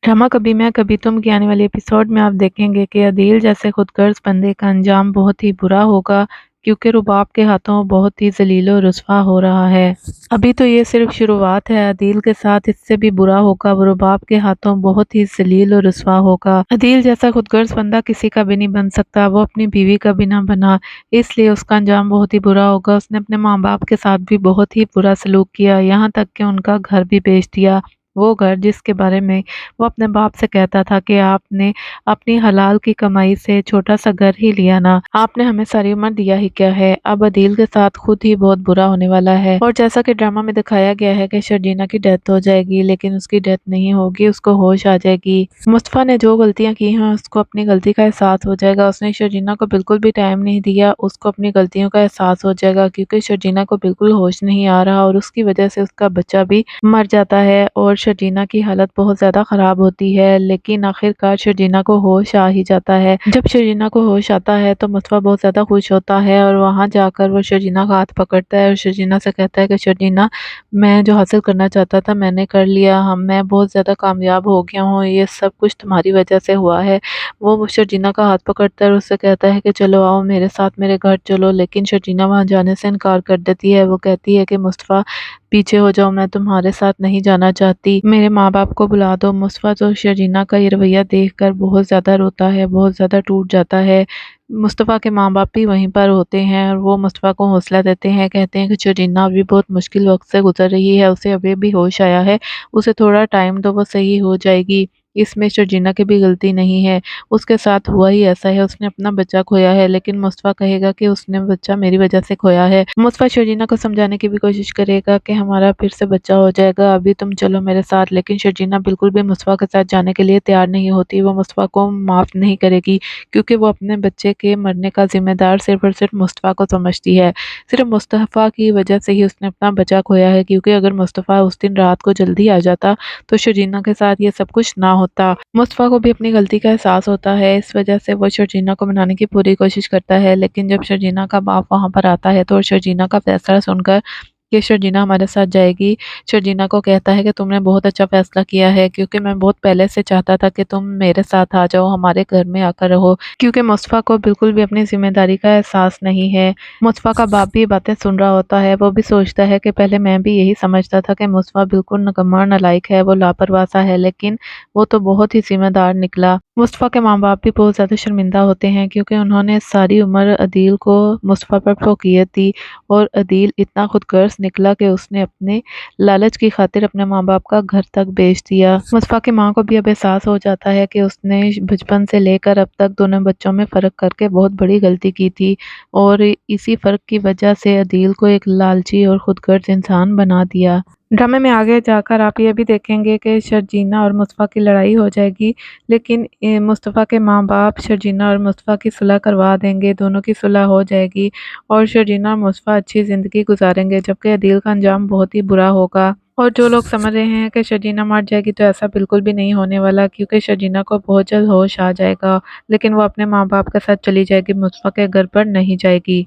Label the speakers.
Speaker 1: Drama कभी मैं कभी तुम के आने वाले एपिसोड में आप देखेंगे कि अदील जैसे खुदगर्ज बंदे का अंजाम बहुत ही बुरा होगा, क्योंकि रुबाब के हाथों वो बहुत ही जलील और रुस्वा हो रहा है। अभी तो ये सिर्फ शुरुआत है, अदील के साथ इससे भी बुरा होगा। वो रुबाब के हाथों बहुत ही जलील और रुस्वा होगा। अदील जैसा खुदगर्ज बंदा किसी का भी नहीं बन सकता, वो अपनी बीवी का भी ना बना, इसलिए उसका अंजाम बहुत ही बुरा होगा। उसने अपने माँ बाप के साथ भी बहुत ही बुरा सलूक किया, यहाँ तक कि उनका घर भी बेच दिया। वो घर जिसके बारे में वो अपने बाप से कहता था कि आपने अपनी हलाल की कमाई से छोटा सा घर ही लिया ना, आपने हमें सारी उम्र दिया ही क्या है। अब अदील के साथ खुद ही बहुत बुरा होने वाला है। और जैसा कि ड्रामा में दिखाया गया है कि शर्जीना की डेथ हो जाएगी, लेकिन उसकी डेथ नहीं होगी, उसको होश आ जाएगी। मुस्तफा ने जो गलतियां की हैं उसको अपनी गलती का एहसास हो जाएगा। उसने शर्जीना को बिल्कुल भी टाइम नहीं दिया, उसको अपनी गलतियों का एहसास हो जाएगा, क्योंकि शर्जीना को बिल्कुल होश नहीं आ रहा और उसकी वजह से उसका बच्चा भी मर जाता है और शर्जीना की हालत बहुत ज्यादा खराब होती है। लेकिन आखिरकार शर्जीना को होश आ ही जाता है। जब शर्जीना को होश आता है तो मुस्तफा बहुत ज्यादा खुश होता है और वहां जाकर वो शर्जीना का हाथ पकड़ता है और शर्जीना से कहता है कि शर्जीना, मैं जो हासिल करना चाहता था मैंने कर लिया, मैं बहुत ज्यादा कामयाब हो गया हूँ, ये सब कुछ तुम्हारी वजह से हुआ है। वो शर्जीना का हाथ पकड़ता है और उससे कहता है कि चलो आओ मेरे साथ, मेरे घर चलो। लेकिन शर्जीना वहां जाने से इनकार कर देती है। वो कहती है कि मुस्तफा पीछे हो जाओ, मैं तुम्हारे साथ नहीं जाना चाहती, मेरे माँ बाप को बुला दो। मुस्तफा तो शर्जीना का ये रवैया देखकर बहुत ज्यादा रोता है, बहुत ज्यादा टूट जाता है। मुस्तफ़ा के माँ बाप भी वहीं पर होते हैं और वो मुस्तफ़ा को हौसला देते हैं, कहते हैं कि शर्जीना अभी बहुत मुश्किल वक्त से गुजर रही है, उसे अभी भी होश आया है, उसे थोड़ा टाइम दो, वो सही हो जाएगी। इसमें शर्जीना की भी गलती नहीं है, उसके साथ हुआ ही ऐसा है, उसने अपना बच्चा खोया है। लेकिन मुस्तफ़ा कहेगा कि उसने बच्चा मेरी वजह से खोया है। मुस्तफ़ा शर्जीना को समझाने की भी कोशिश करेगा कि हमारा फिर से बच्चा हो जाएगा, अभी तुम चलो मेरे साथ। लेकिन शर्जीना बिल्कुल भी मुस्तफ़ा के साथ जाने के लिए तैयार नहीं होती, वो मुस्तफ़ा को माफ़ नहीं करेगी, क्योंकि वो अपने बच्चे के मरने का जिम्मेदार सिर्फ और सिर्फ मुस्तफ़ा को समझती है। सिर्फ मुस्तफ़ा की वजह से ही उसने अपना बच्चा खोया है, क्योंकि अगर मुस्तफ़ा उस दिन रात को जल्दी आ जाता तो शर्जीना के साथ ये सब कुछ ना होता। मुस्तफ़ा को भी अपनी गलती का एहसास होता है, इस वजह से वो शर्जीना को मनाने की पूरी कोशिश करता है। लेकिन जब शर्जीना का बाप वहां पर आता है तो शर्जीना का फैसला सुनकर कि शर्जीना हमारे साथ जाएगी, शर्जीना को कहता है कि तुमने बहुत अच्छा फैसला किया है, क्योंकि मैं बहुत पहले से चाहता था कि तुम मेरे साथ आ जाओ, हमारे घर में आकर रहो। क्योंकि मुस्तफ़ा को बिल्कुल भी अपनी जिम्मेदारी का एहसास नहीं है। मुस्तफ़ा का बाप भी ये बातें सुन रहा होता है, वो भी सोचता है कि पहले मैं भी यही समझता था कि मुस्तफ़ा बिल्कुल निकम्मा नालायक है, वो लापरवाह सा है, लेकिन वो तो बहुत ही जिम्मेदार निकला। मुस्तफ़ा के माँ बाप भी बहुत ज़्यादा शर्मिंदा होते हैं, क्योंकि उन्होंने सारी उम्र अदील को मुस्तफ़ा पर फोकियत दी और अदील इतना खुदगर्ज निकला कि उसने अपने लालच की खातिर अपने माँ बाप का घर तक बेच दिया। मुस्तफ़ा की माँ को भी अब एहसास हो जाता है कि उसने बचपन से लेकर अब तक दोनों बच्चों में फ़र्क करके बहुत बड़ी गलती की थी और इसी फ़र्क की वजह से अदील को एक लालची और खुदगर्ज इंसान बना दिया। ड्रामे में आगे जाकर आप ये भी देखेंगे कि शर्जीना और मुस्तफ़ा की लड़ाई हो जाएगी, लेकिन मुस्तफ़ा के माँ बाप शर्जीना और मुस्तफ़ा की सुलह करवा देंगे, दोनों की सुलह हो जाएगी और शर्जीना और मुस्तफ़ा अच्छी ज़िंदगी गुजारेंगे, जबकि अदील का अंजाम बहुत ही बुरा होगा। और जो लोग समझ रहे हैं कि शर्जीना मर जाएगी, तो ऐसा बिल्कुल भी नहीं होने वाला, क्योंकि शर्जीना को बहुत जल्द होश आ जाएगा, लेकिन वो अपने माँ बाप के साथ चली जाएगी, मुस्तफ़ा के घर पर नहीं जाएगी।